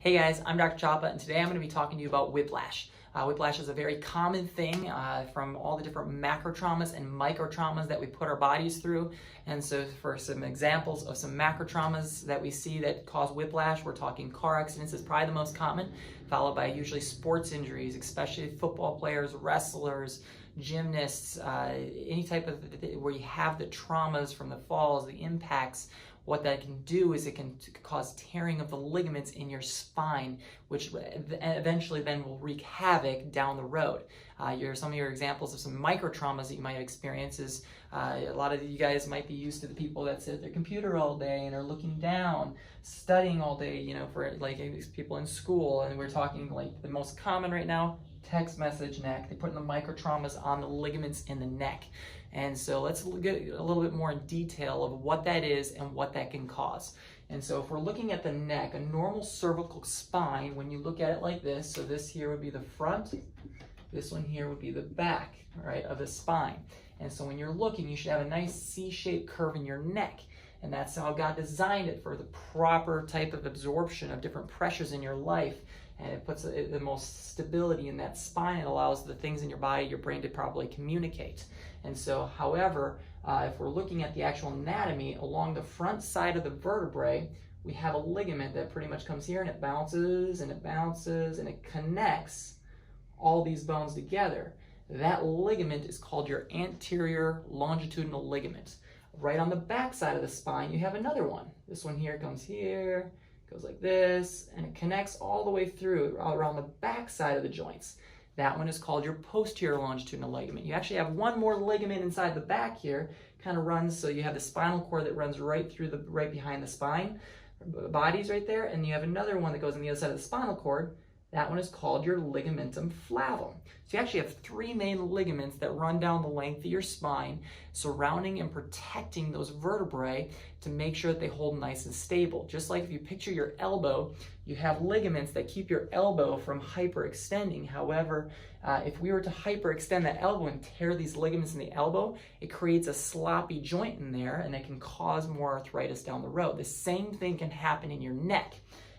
Hey guys, I'm Dr. Chapa, and today I'm going to be talking to you about whiplash. Whiplash is a very common thing from all the different macro traumas and micro traumas that we put our bodies through. And so for some examples of some macro traumas that we see that cause whiplash, we're talking car accidents is probably the most common, followed by usually sports injuries, especially football players, wrestlers, gymnasts, any type of where you have the traumas from the falls, the impacts. What that can do is it can cause tearing of the ligaments in your spine, which eventually then will wreak havoc down the road. Some of your examples of some micro traumas that you might have experienced is a lot of you guys might be used to the people that sit at their computer all day and are looking down, studying all day, for like people in school, and we're talking like the most common right now, text message neck. They put in the micro traumas on the ligaments in the neck. And so let's get a little bit more in detail of what that is and what that can cause. And so if we're looking at the neck, a normal cervical spine, when you look at it like this, so this here would be the front, this one here would be the back, right, of the spine. And so when you're looking, you should have a nice C-shaped curve in your neck. And that's how God designed it, for the proper type of absorption of different pressures in your life. And it puts the most stability in that spine. It allows the things in your body, your brain, to properly communicate. And so, however, if we're looking at the actual anatomy, along the front side of the vertebrae, we have a ligament that pretty much comes here and it bounces and it bounces and it connects all these bones together. That ligament is called your anterior longitudinal ligament. Right on the back side of the spine, you have another one. This one here comes here, goes like this, and it connects all the way through around the back side of the joints. That one is called your posterior longitudinal ligament. You actually have one more ligament inside the back here, kind of runs, so you have the spinal cord that runs right behind the spine, bodies right there, and you have another one that goes on the other side of the spinal cord. That one is called your ligamentum flavum. So you actually have three main ligaments that run down the length of your spine, surrounding and protecting those vertebrae to make sure that they hold nice and stable. Just like if you picture your elbow, you have ligaments that keep your elbow from hyperextending. However, if we were to hyperextend that elbow and tear these ligaments in the elbow, it creates a sloppy joint in there, and it can cause more arthritis down the road. The same thing can happen in your neck.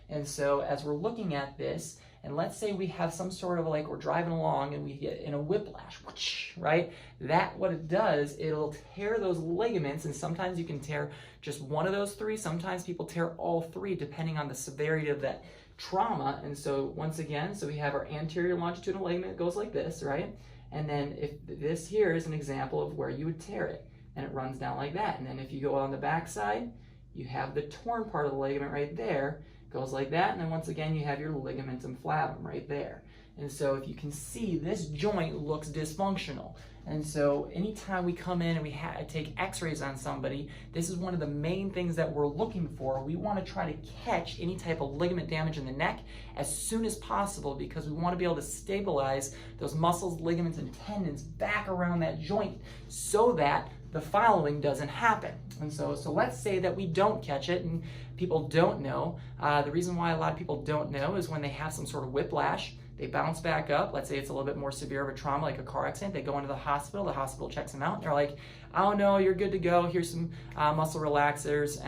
And so as we're looking at this, and let's say we have some sort of, like, we're driving along and we get in a whiplash, right? That, what it does, it'll tear those ligaments, and sometimes you can tear just one of those three. Sometimes people tear all three, depending on the severity of that trauma. And so once again, so we have our anterior longitudinal ligament. It goes like this, right? And then if this here is an example of where you would tear it, and it runs down like that. And then if you go on the back side, you have the torn part of the ligament right there, goes like that, and then once again you have your ligamentum flavum right there. And so if you can see, this joint looks dysfunctional. And so anytime we come in and we take x-rays on somebody, this is one of the main things that we're looking for. We want to try to catch any type of ligament damage in the neck as soon as possible, because we want to be able to stabilize those muscles, ligaments, and tendons back around that joint so that the following doesn't happen. And so let's say that we don't catch it and people don't know. The reason why a lot of people don't know is when they have some sort of whiplash, they bounce back up. Let's say it's a little bit more severe of a trauma, like a car accident. They go into the hospital checks them out, and they're like, oh no, you're good to go. Here's some muscle relaxers,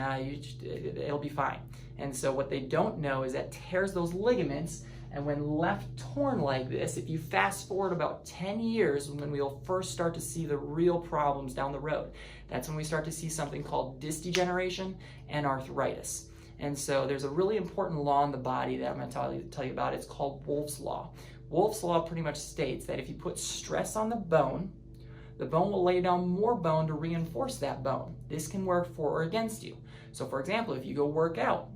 it'll be fine. And so what they don't know is that tears those ligaments. And when left torn like this, if you fast forward about 10 years, when we'll first start to see the real problems down the road, that's when we start to see something called disc degeneration and arthritis. And so there's a really important law in the body that I'm going to tell you about. It's called Wolff's Law. Wolff's Law pretty much states that if you put stress on the bone will lay down more bone to reinforce that bone. This can work for or against you. So for example, if you go work out,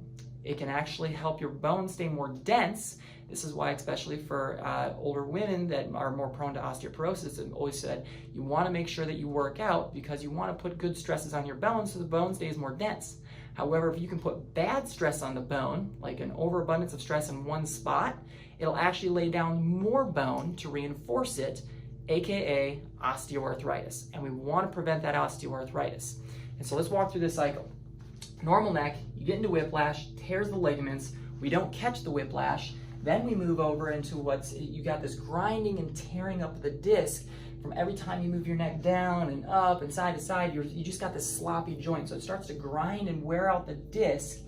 it can actually help your bone stay more dense. This is why, especially for older women that are more prone to osteoporosis, I've always said you want to make sure that you work out, because you want to put good stresses on your bone so the bone stays more dense. However, if you can put bad stress on the bone, like an overabundance of stress in one spot, it'll actually lay down more bone to reinforce it, aka osteoarthritis. And we want to prevent that osteoarthritis. And so let's walk through this cycle. Normal neck, you get into whiplash, tears the ligaments, we don't catch the whiplash, then we move over into you got this grinding and tearing up the disc from every time you move your neck down and up and side to side. You just got this sloppy joint, so it starts to grind and wear out the disc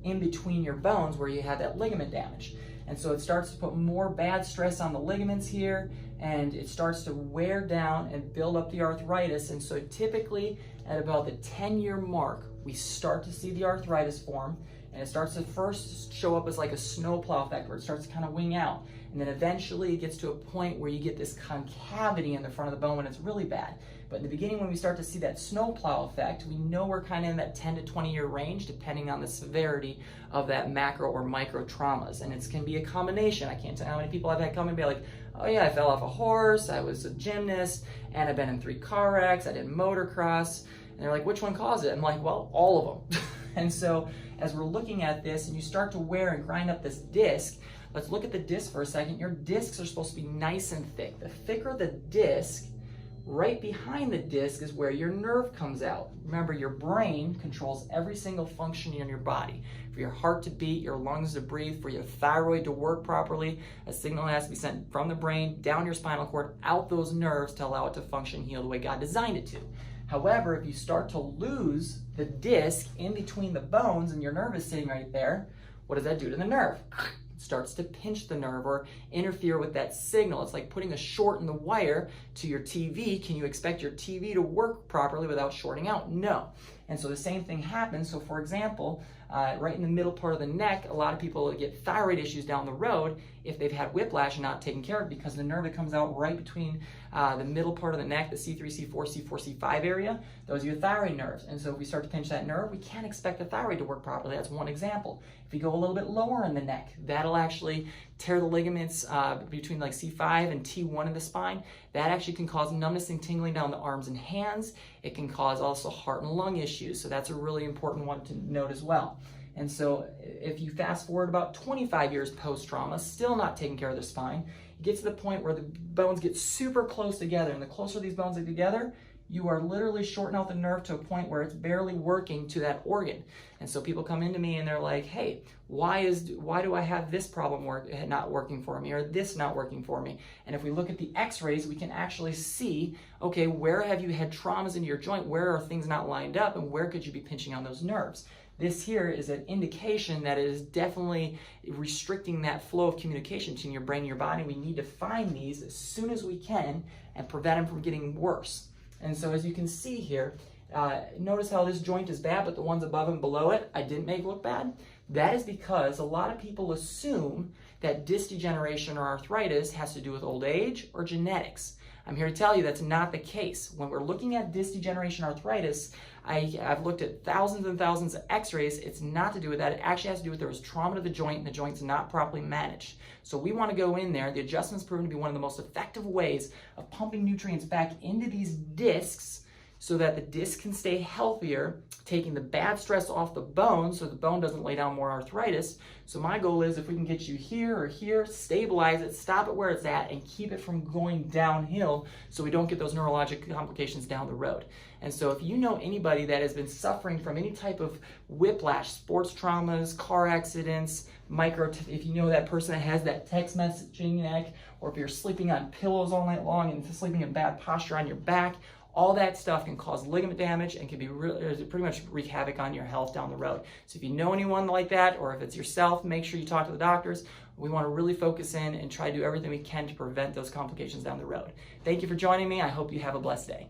in between your bones where you have that ligament damage. And so it starts to put more bad stress on the ligaments here, and it starts to wear down and build up the arthritis. And so typically at about the 10-year mark, we start to see the arthritis form, and it starts to first show up as like a snowplow effect where it starts to kind of wing out. And then eventually it gets to a point where you get this concavity in the front of the bone when it's really bad. But in the beginning, when we start to see that snowplow effect, we know we're kind of in that 10 to 20 year range, depending on the severity of that macro or micro traumas. And it can be a combination. I can't tell how many people I've had come and be like, oh yeah, I fell off a horse, I was a gymnast, and I've been in 3 car wrecks, I did motocross. And they're like, which one caused it? I'm like, well, all of them. And so as we're looking at this and you start to wear and grind up this disc, let's look at the disc for a second. Your discs are supposed to be nice and thick. The thicker the disc, right behind the disc is where your nerve comes out. Remember, your brain controls every single function in your body. For your heart to beat, your lungs to breathe, for your thyroid to work properly, a signal has to be sent from the brain, down your spinal cord, out those nerves to allow it to function and heal the way God designed it to. However, if you start to lose the disc in between the bones and your nerve is sitting right there, what does that do to the nerve? It starts to pinch the nerve or interfere with that signal. It's like putting a short in the wire to your TV. Can you expect your TV to work properly without shorting out? No. And so the same thing happens. So for example, right in the middle part of the neck, a lot of people get thyroid issues down the road if they've had whiplash and not taken care of, because the nerve that comes out right between the middle part of the neck, the C3, C4, C4, C5 area, those are your thyroid nerves. And so if we start to pinch that nerve, we can't expect the thyroid to work properly. That's one example. If we go a little bit lower in the neck, that'll actually tear the ligaments between like C5 and T1 in the spine. That actually can cause numbness and tingling down the arms and hands. It can cause also heart and lung issues. So that's a really important one to note as well. And so if you fast forward about 25 years post-trauma, still not taking care of the spine, you get to the point where the bones get super close together. And the closer these bones get together, you are literally shorting out the nerve to a point where it's barely working to that organ. And so people come into me and they're like, hey, why do I have this problem not working for me, or this not working for me? And if we look at the x-rays, we can actually see, okay, where have you had traumas into your joint? Where are things not lined up? And where could you be pinching on those nerves? This here is an indication that it is definitely restricting that flow of communication between your brain and your body. We need to find these as soon as we can and prevent them from getting worse. And so as you can see here, notice how this joint is bad, but the ones above and below it, I didn't make look bad. That is because a lot of people assume that disc degeneration or arthritis has to do with old age or genetics. I'm here to tell you that's not the case. When we're looking at disc degeneration arthritis, I've looked at thousands and thousands of x-rays. It's not to do with that. It actually has to do with there was trauma to the joint and the joint's not properly managed. So we want to go in there. The adjustment's proven to be one of the most effective ways of pumping nutrients back into these discs so that the disc can stay healthier, taking the bad stress off the bone so the bone doesn't lay down more arthritis. So my goal is if we can get you here or here, stabilize it, stop it where it's at, and keep it from going downhill so we don't get those neurologic complications down the road. And so if you know anybody that has been suffering from any type of whiplash, sports traumas, car accidents, if you know that person that has that text messaging neck, or if you're sleeping on pillows all night long and sleeping in bad posture on your back, all that stuff can cause ligament damage and can be pretty much wreak havoc on your health down the road. So if you know anyone like that, or if it's yourself, make sure you talk to the doctors. We want to really focus in and try to do everything we can to prevent those complications down the road. Thank you for joining me. I hope you have a blessed day.